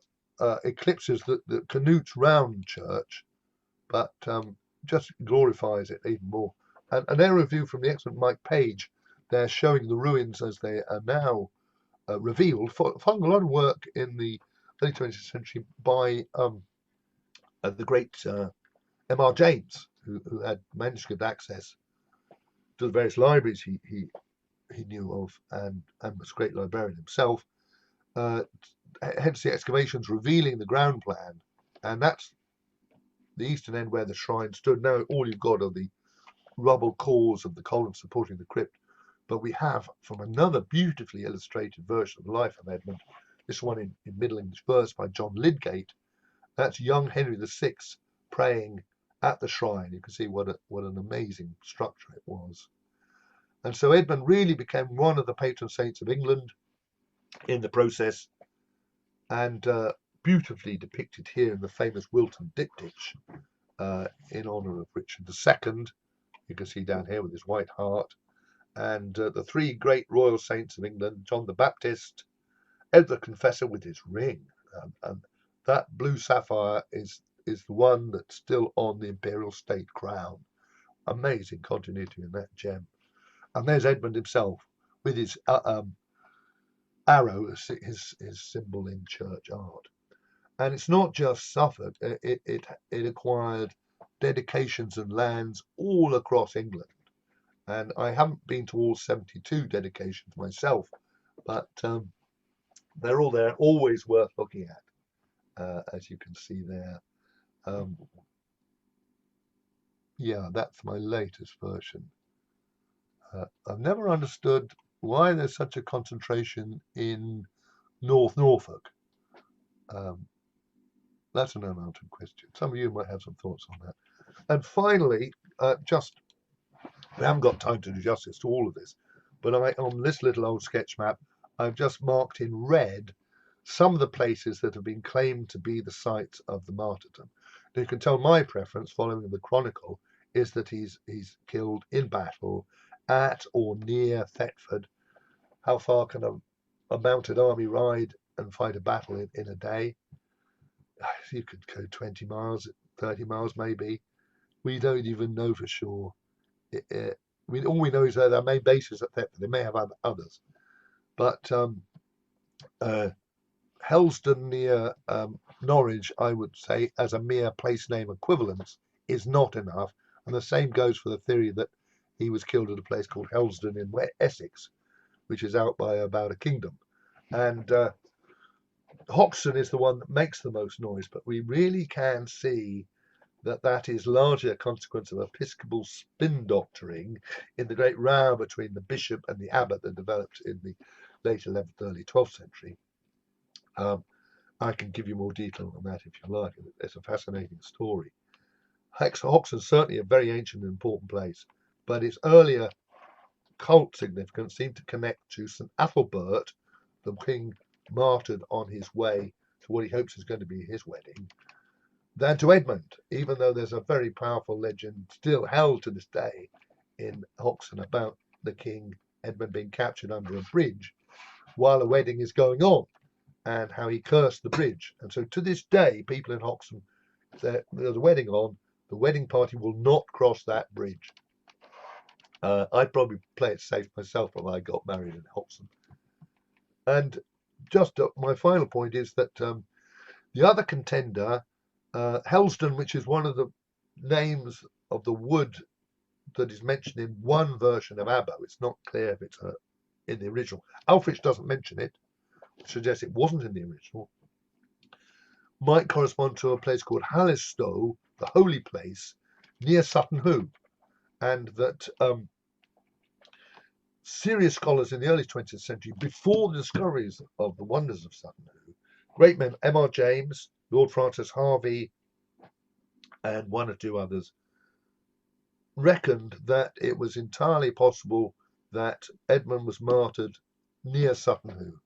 eclipses the Canute's round church, but just glorifies it even more. And an aerial view from the excellent Mike Page, they're showing the ruins as they are now revealed, following a lot of work in the early 20th century by the great M.R. James, who had manuscript access to the various libraries he knew of, and was a great librarian himself. Hence the excavations revealing the ground plan, and that's the eastern end where the shrine stood. Now all you've got are the rubble cores of the columns supporting the crypt, but we have, from another beautifully illustrated version of the life of Edmund, this one in Middle English verse by John Lydgate. That's young Henry VI praying at the shrine. You can see what an amazing structure it was. And so Edmund really became one of the patron saints of England in the process, and beautifully depicted here in the famous Wilton diptych in honour of Richard II. You can see down here with his white hart, and the three great royal saints of England, John the Baptist, Edward the Confessor with his ring, and that blue sapphire is the one that's still on the imperial state crown. Amazing continuity in that gem. And there's Edmund himself with his arrow, his symbol in church art. And it's not just Suffolk. It acquired dedications and lands all across England. And I haven't been to all 72 dedications myself, but they're all there, always worth looking at, as you can see there. Yeah, that's my latest version. I've never understood why there's such a concentration in North Norfolk. That's an unanswered question. Some of you might have some thoughts on that. And finally, we haven't got time to do justice to all of this, but on this little old sketch map, I've just marked in red some of the places that have been claimed to be the sites of the martyrdom. Now you can tell my preference, following the chronicle, is that he's killed in battle at or near Thetford. How far can a mounted army ride and fight a battle in a day? You could go 20 miles, 30 miles maybe. We don't even know for sure. All we know is that their main base is at Thetford. They may have others. But Helsden near Norwich, I would say, as a mere place name equivalence, is not enough. And the same goes for the theory that he was killed at a place called Helsden in Essex, which is out by about a kingdom. And Hoxton is the one that makes the most noise, but we really can see that is largely a consequence of Episcopal spin doctoring in the great row between the bishop and the abbot that developed in the late 11th, early 12th century. I can give you more detail on that if you like. It's a fascinating story. Hoxton is certainly a very ancient and important place, but its earlier cult significance seemed to connect to St Ethelbert, the king martyred on his way to what he hopes is going to be his wedding, than to Edmund, even though there's a very powerful legend still held to this day in Hoxton about the King Edmund being captured under a bridge while a wedding is going on, and how he cursed the bridge. And so to this day, people in Hoxton, there's a wedding on, the wedding party will not cross that bridge. I'd probably play it safe myself if I got married in Hoxton. And just my final point is that the other contender, Helsden, which is one of the names of the wood that is mentioned in one version of Abbo, it's not clear if it's in the original. Alfrich doesn't mention it, which suggests it wasn't in the original, might correspond to a place called Hallistow, the holy place, near Sutton Hoo, and that serious scholars in the early 20th century, before the discoveries of the wonders of Sutton Hoo, great men, M.R. James, Lord Francis Harvey, and one or two others, reckoned that it was entirely possible that Edmund was martyred near Sutton Hoo,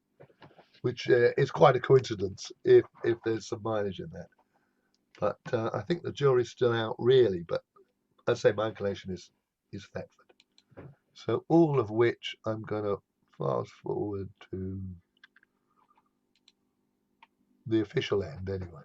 which is quite a coincidence if there's some mileage in that. But I think the jury's still out, really. But I'd say my inclination is Thetford. So all of which I'm going to fast forward to the official end anyway.